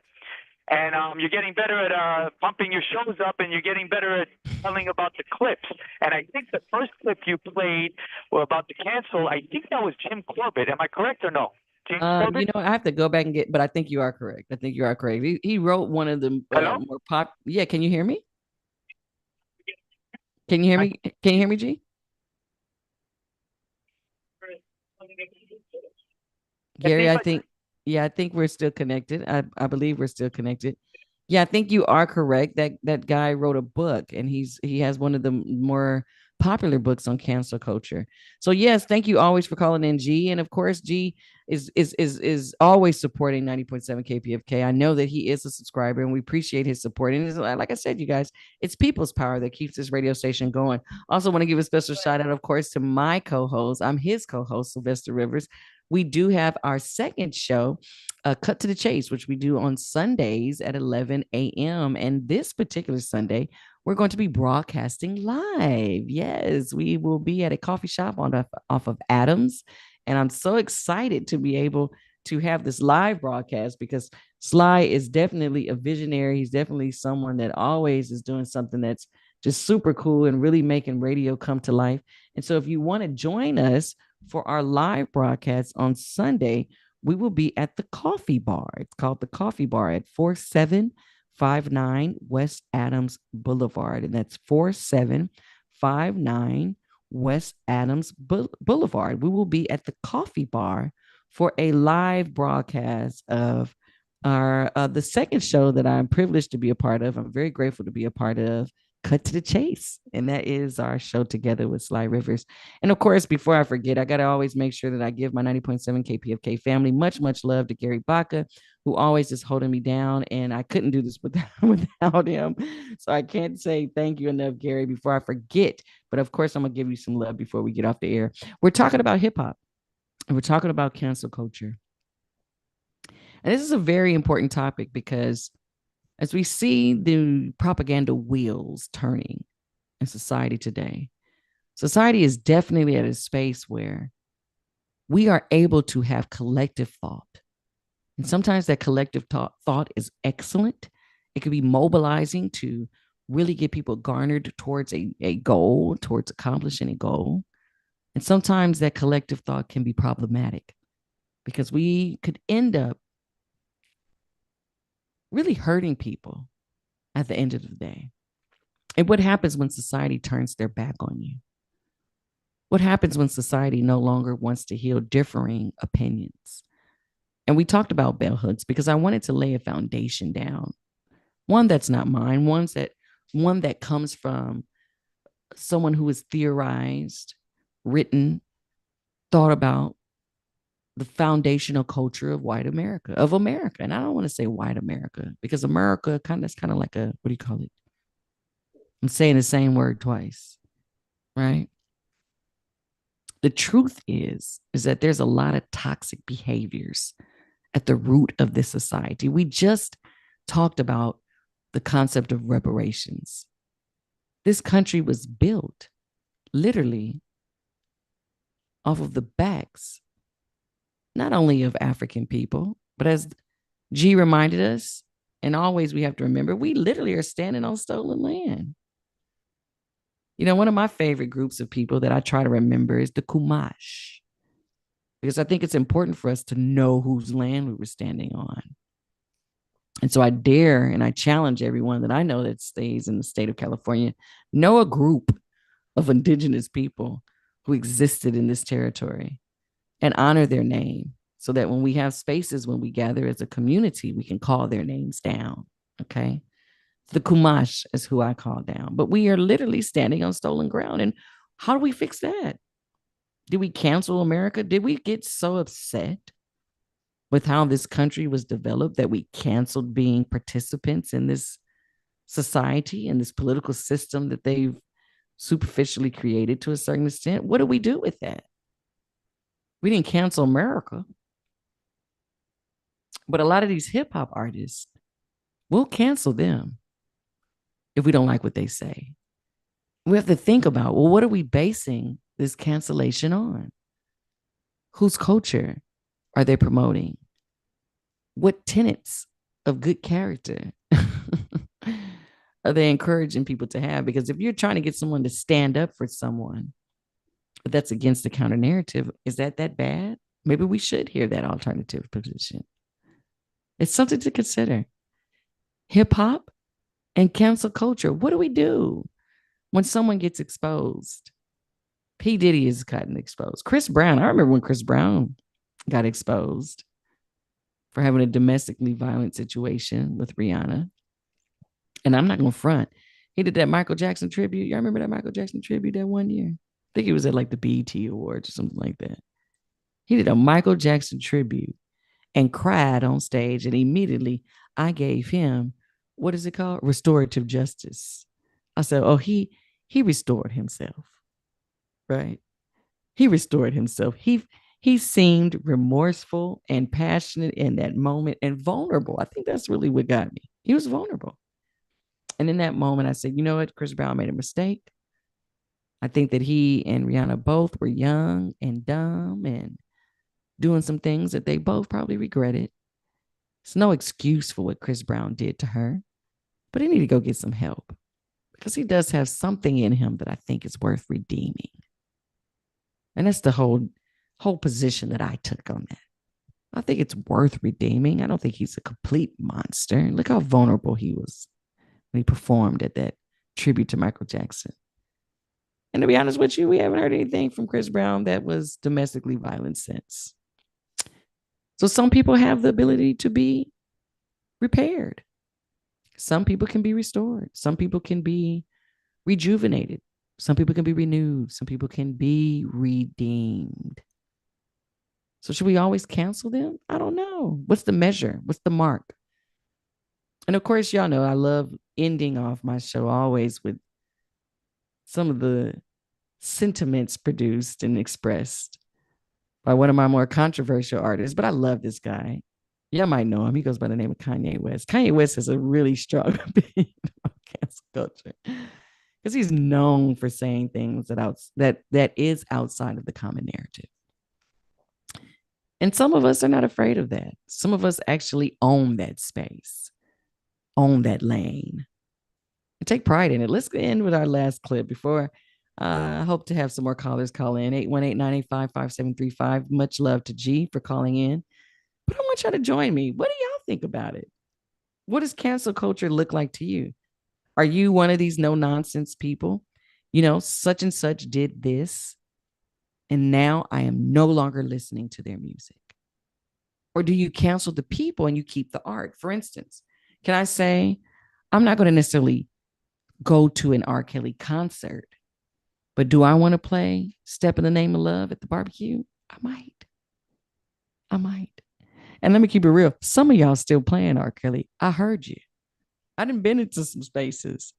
And you're getting better at pumping your shows up, and you're getting better at telling about the clips. And I think the first clip you played about the cancel, I think that was Jim Corbett. Am I correct or no? I have to go back and but I think you are correct. He wrote one of the more pop. Yeah, can you hear me? Can you hear me? Can you hear me, G? Gary, I think, yeah, I think we're still connected. I believe we're still connected. Yeah, I think you are correct. That guy wrote a book, and he has one of the more popular books on cancel culture. So yes, thank you always for calling in, G. And of course, G is always supporting 90.7 KPFK. I know that he is a subscriber, and we appreciate his support. And like I said, you guys, it's people's power that keeps this radio station going. Also, want to give a special shout out, of course, to my co-host. I'm his co-host, Sylvester Rivers. We do have our second show, Cut to the Chase, which we do on Sundays at 11 a.m. And this particular Sunday, we're going to be broadcasting live. Yes, we will be at a coffee shop off of Adams. And I'm so excited to be able to have this live broadcast because Sly is definitely a visionary. He's definitely someone that always is doing something that's just super cool and really making radio come to life. And so if you want to join us for our live broadcast on Sunday, we will be at the Coffee Bar. It's called the Coffee Bar at 4759 West Adams Boulevard. And that's 4759 West Adams Boulevard. We will be at the Coffee Bar for a live broadcast of our the second show that I'm privileged to be a part of. I'm very grateful to be a part of, Cut to the Chase. And that is our show together with Sly Rivers. And of course, before I forget, I got to always make sure that I give my 90.7 KPFK family much love to Gary Baca, who always is holding me down. And I couldn't do this without him. So I can't say thank you enough, Gary, before I forget. But of course, I'm going to give you some love before we get off the air. We're talking about hip hop and we're talking about cancel culture. And this is a very important topic because as we see the propaganda wheels turning in society today, society is definitely at a space where we are able to have collective thought. And sometimes that collective thought is excellent. It can be mobilizing to really get people garnered towards a goal, towards accomplishing a goal. And sometimes that collective thought can be problematic because we could end up really hurting people at the end of the day. And what happens when society turns their back on you? What happens when society no longer wants to hear differing opinions? And we talked about bell hooks because I wanted to lay a foundation down. One that's not mine, one that comes from someone who has theorized, written, thought about the foundational culture of America. And I don't want to say white America because America is kind of like a, what do you call it? I'm saying the same word twice, right? The truth is that there's a lot of toxic behaviors at the root of this society. We just talked about the concept of reparations. This country was built literally off of the backs not only of African people, but as G reminded us, and always we have to remember, we literally are standing on stolen land. You know, one of my favorite groups of people that I try to remember is the Chumash, because I think it's important for us to know whose land we were standing on. And so I dare and I challenge everyone that I know that stays in the state of California, know a group of indigenous people who existed in this territory and honor their name so that when we have spaces, when we gather as a community, we can call their names down. Okay. The Chumash is who I call down, but we are literally standing on stolen ground. And how do we fix that? Did we cancel America? Did we get so upset with how this country was developed that we canceled being participants in this society and this political system that they've superficially created to a certain extent? What do we do with that? We didn't cancel America. But a lot of these hip hop artists, we'll cancel them if we don't like what they say. We have to think about, well, what are we basing this cancellation on? Whose culture are they promoting? What tenets of good character are they encouraging people to have? Because if you're trying to get someone to stand up for someone, but that's against the counter narrative, is that bad? Maybe we should hear that alternative position. It's something to consider. Hip hop and cancel culture. What do we do when someone gets exposed. P. Diddy is gotten exposed. Chris Brown, I remember when Chris Brown got exposed for having a domestically violent situation with Rihanna. And I'm not going to front. He did that Michael Jackson tribute. Y'all remember that Michael Jackson tribute that one year? I think it was at like the BET Awards or something like that. He did a Michael Jackson tribute and cried on stage. And immediately I gave him, what is it called? Restorative justice. I said, oh, he restored himself, right? He restored himself. He seemed remorseful and passionate in that moment and vulnerable. I think that's really what got me. He was vulnerable. And in that moment, I said, you know what? Chris Brown made a mistake. I think that he and Rihanna both were young and dumb and doing some things that they both probably regretted. It's no excuse for what Chris Brown did to her, but he need to go get some help because he does have something in him that I think is worth redeeming. And that's the whole position that I took on that. I think it's worth redeeming. I don't think he's a complete monster. Look how vulnerable he was when he performed at that tribute to Michael Jackson. And to be honest with you, we haven't heard anything from Chris Brown that was domestically violent since. So some people have the ability to be repaired. Some people can be restored. Some people can be rejuvenated. Some people can be renewed. Some people can be redeemed. So should we always cancel them? I don't know. What's the measure? What's the mark? And of course, y'all know I love ending off my show always with some of the sentiments produced and expressed by one of my more controversial artists, but I love this guy. Y'all might know him. He goes by the name of Kanye West. Kanye West has a really strong opinion on cancel culture because he's known for saying things that is outside of the common narrative. And some of us are not afraid of that. Some of us actually own that space, own that lane, and take pride in it. Let's end with our last clip before I hope to have some more callers call in. 818-985-5735. Much love to G for calling in. But I want y'all to join me. What do y'all think about it? What does cancel culture look like to you? Are you one of these no-nonsense people? You know, such and such did this, and now I am no longer listening to their music. Or do you cancel the people and you keep the art? For instance, can I say, I'm not going to necessarily go to an R. Kelly concert, but do I want to play Step in the Name of Love at the barbecue? I might. And let me keep it real. Some of y'all still playing R. Kelly. I heard you. I done been into some spaces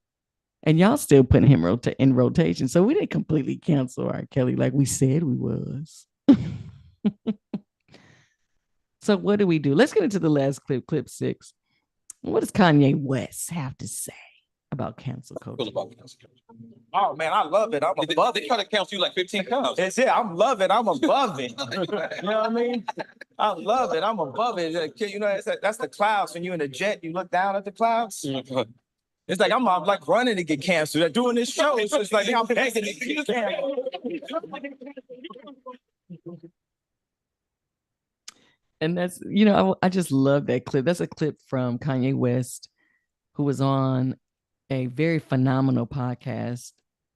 and y'all still putting him in rotation. So we didn't completely cancel R. Kelly like we said we was. So what do we do? Let's get into the last clip 6. What does Kanye West have to say about cancel culture? Oh man, I love it. I'm above it. They try to cancel you like 15 times. It's it. I'm loving it. I'm above it. You know what I mean? I love it. I'm above it. You know, that's the clouds. When you're in a jet, you look down at the clouds. It's like I'm like running to get canceled. Doing this show, it's just like I'm begging to get canceled. And that's, you know, I just love that clip. That's a clip from Kanye West, who was on a very phenomenal podcast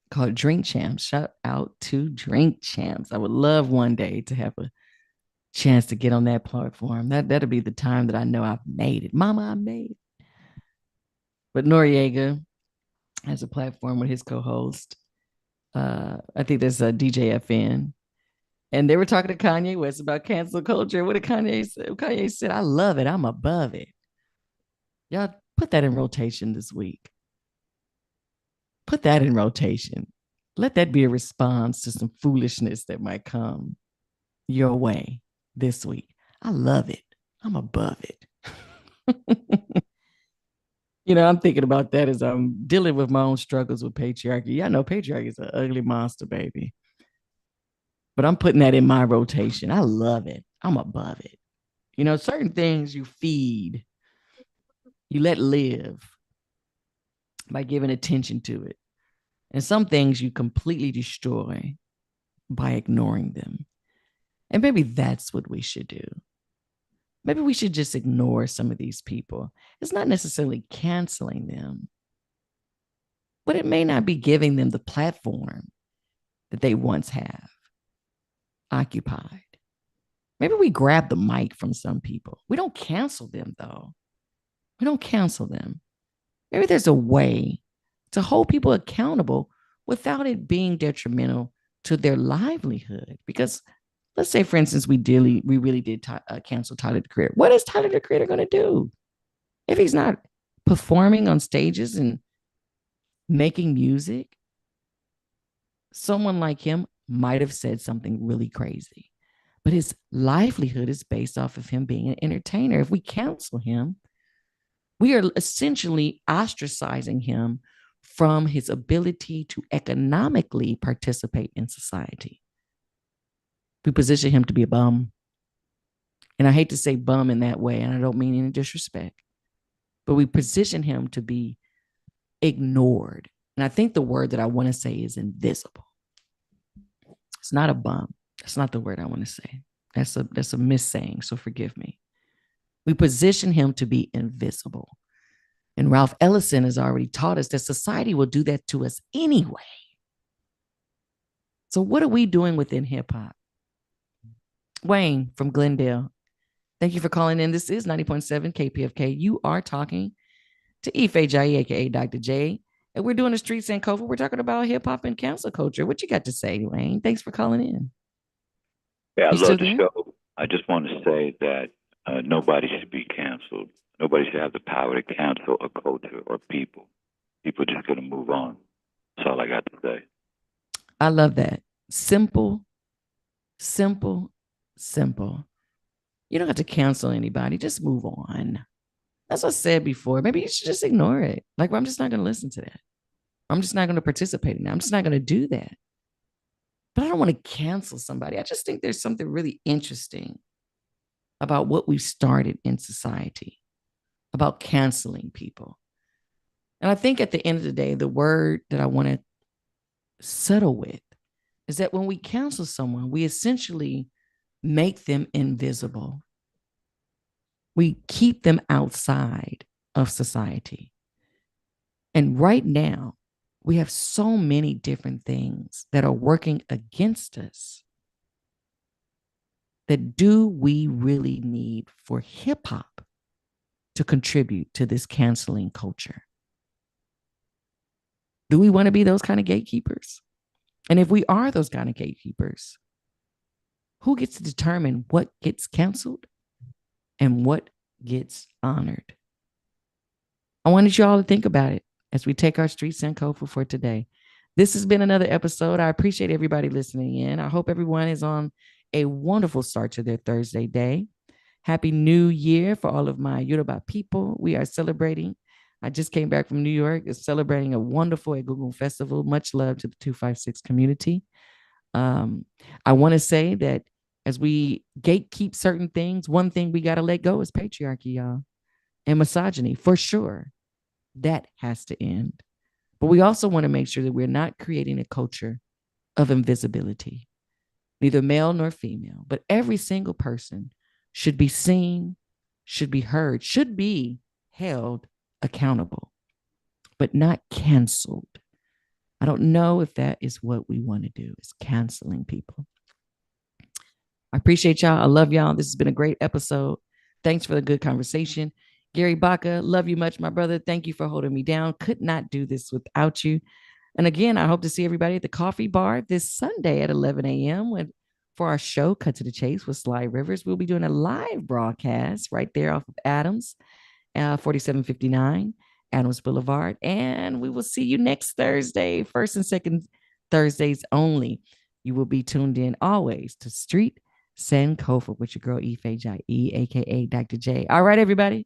called Drink Champs. Shout out to Drink Champs. I would love one day to have a chance to get on that platform. That'll be the time that I know I've made it. Mama, I made it. But Noriega has a platform with his co-host. I think there's a DJ FN. And they were talking to Kanye West about cancel culture. What did Kanye say? Kanye said, I love it. I'm above it. Y'all put that in rotation this week. Put that in rotation. Let that be a response to some foolishness that might come your way this week. I love it. I'm above it. You know, I'm thinking about that as I'm dealing with my own struggles with patriarchy. Y'all know patriarchy is an ugly monster, baby. But I'm putting that in my rotation. I love it. I'm above it. You know, certain things you feed, you let live by giving attention to it. And some things you completely destroy by ignoring them. And maybe that's what we should do. Maybe we should just ignore some of these people. It's not necessarily canceling them, but it may not be giving them the platform that they once have occupied. Maybe we grab the mic from some people. We don't cancel them, though. We don't cancel them. Maybe there's a way to hold people accountable without it being detrimental to their livelihood. Because let's say, for instance, we really did cancel Tyler the Creator. What is Tyler the Creator going to do if he's not performing on stages and making music? Someone like him might have said something really crazy, but his livelihood is based off of him being an entertainer. If we cancel him, we are essentially ostracizing him from his ability to economically participate in society. We position him to be a bum. And I hate to say bum in that way, and I don't mean any disrespect, but we position him to be ignored. And I think the word that I want to say is invisible. It's not a bum. That's not the word I want to say. That's a missaying, so forgive me. We position him to be invisible. And Ralph Ellison has already taught us that society will do that to us anyway. So what are we doing within hip hop? Wayne from Glendale, thank you for calling in. This is 90.7 KPFK. You are talking to Ife Jai, aka Dr. J, and we're doing a STReeT SANKoFA. We're talking about hip hop and cancel culture. What you got to say, Wayne? Thanks for calling in. Yeah, I You still love the there? show. I just want to say that nobody should be canceled. Nobody should have the power to cancel a culture or people. People are just going to move on. That's all I got to say. I love that. Simple, simple, simple. You don't have to cancel anybody. Just move on. As I said before, maybe you should just ignore it. Like, well, I'm just not going to listen to that. I'm just not going to participate in that. I'm just not going to do that. But I don't want to cancel somebody. I just think there's something really interesting about what we've started in society, about canceling people. And I think at the end of the day, the word that I want to settle with is that when we cancel someone, we essentially make them invisible. We keep them outside of society. And right now, we have so many different things that are working against us. That do we really need for hip hop to contribute to this canceling culture? Do we want to be those kind of gatekeepers? And if we are those kind of gatekeepers, who gets to determine what gets canceled and what gets honored? I wanted you all to think about it as we take our STReeT SANKoFA for today. This has been another episode. I appreciate everybody listening in. I hope everyone is on a wonderful start to their Thursday day. Happy New Year for all of my Yoruba people. We are celebrating. I just came back from New York. It's celebrating a wonderful Egungun festival. Much love to the 256 community. I want to say that as we gatekeep certain things, one thing we got to let go is patriarchy, y'all, and misogyny, for sure. That has to end. But we also want to make sure that we're not creating a culture of invisibility, neither male nor female, but every single person should be seen, should be heard, should be held accountable, but not canceled. I don't know if that is what we want to do, is canceling people. I appreciate y'all. I love y'all. This has been a great episode. Thanks for the good conversation. Gary Baca, love you much, my brother. Thank you for holding me down. Could not do this without you. And again, I hope to see everybody at the coffee bar this Sunday at 11 a.m. for our show, Cut to the Chase with Sly Rivers. We'll be doing a live broadcast right there off of Adams, 4759 Adams Boulevard. And we will see you next Thursday, first and second Thursdays only. You will be tuned in always to STReeT SANKoFA with your girl Ife Jai, aka Dr. J. All right, everybody.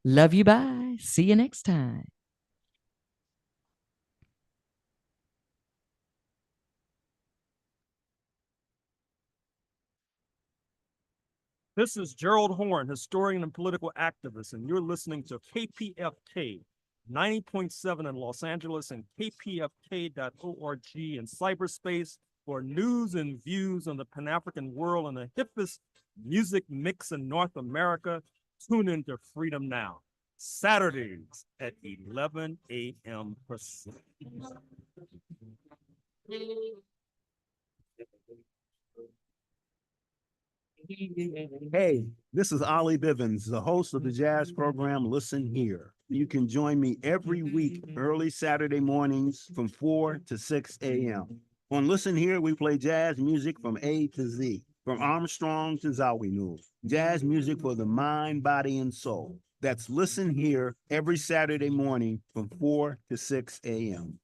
Love you. Bye. See you next time. This is Gerald Horn, historian and political activist, and you're listening to KPFK 90.7 in Los Angeles and kpfk.org in cyberspace for news and views on the Pan-African world and the hippest music mix in North America. Tune in to Freedom Now. Saturdays at 11 a.m. Pacific. Hey, this is Ollie Bivens, the host of the jazz program Listen Here. You can join me every week, early Saturday mornings from 4 to 6 a.m. On Listen Here, we play jazz music from A to Z, from Armstrong to Zawinul. Jazz music for the mind, body, and soul. That's Listen Here every Saturday morning from 4 to 6 a.m.